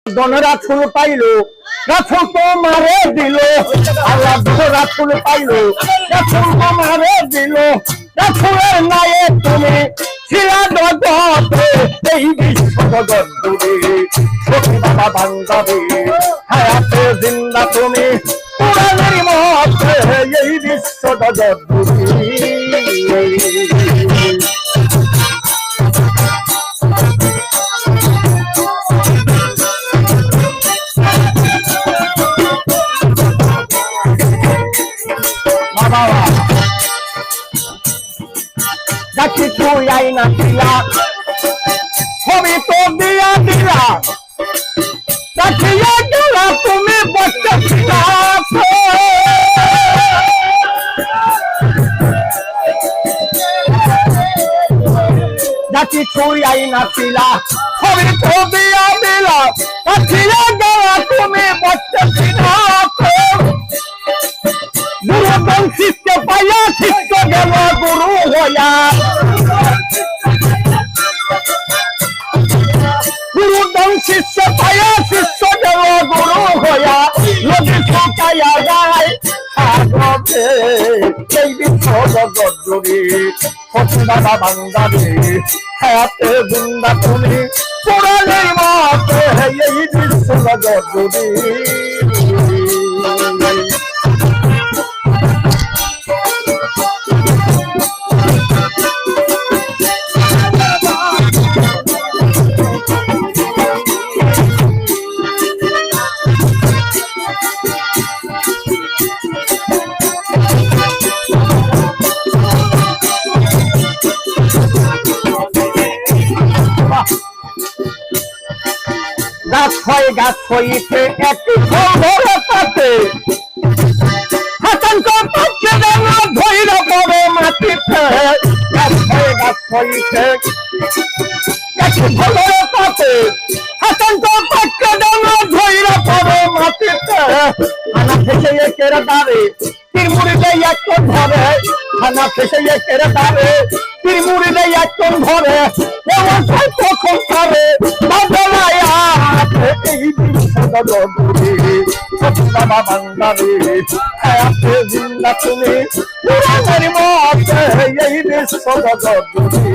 রাসূল পাইলো, রাসূল তোমারে দিল। আল্লাহ রাসূল পাইলো, রাসূল তোমারে দিল। রাসূলের নায়ে তুমি ছিলা জগতে, এই বিশ্ব জগৎ জুড়ে সখী বাবা বান্দারে। হায়াতে জিন্দা তুমি কোরআনের মতে, এই বিশ্ব জগৎ জুড়ে। যাকে তুই আইনা দিলা, ছবি তো দিয়া দিলা। দেখিয়া গেলা তুমি বসে ছিলা, যাকে তুই আইনা দিলা, ছবি তো দিয়া দিলা। দেখিয়া গেলা তুমি বসে ছিলা। গুরুদম শিষ্য পাইয়া, শিষ্য গেল গুরু হইয়া। গুরুদম শিষ্য পাইয়া, শিষ্য গেল গুরু হইয়া। নদী শুকাইয়া যায় সাগরে, এই বিশ্ব জগৎ জুড়ে সখী বাবা বান্দারে। হায়াতে জিন্দা তুমি কোরআনের মতে, এই বিশ্ব জগৎ জুড়ে। গাছ হইতে একটি ফল পাতে, হাসান পাচ্ছে যেন ধৈর পড়ে মাটিতে। গাছ হইতে একটি ফল পাতে, হাসান পাচ্ছে যেন ধৈর পড়ে মাটিতে। খানা ফেসে একের দাঁড়ে, তীর মুড়িলে একজন ধরে। খানা ফেসে একের দাঁড়ে, তীর মুড়িলে একজন ধরে। এমন তখন পারে এই বিশ্ব জগৎ জুড়ে সখী বাবা বান্দারে। হায়াতে জিন্দা তুমি কোরআনের মতে, এই বিশ্ব জগৎ জুড়ে।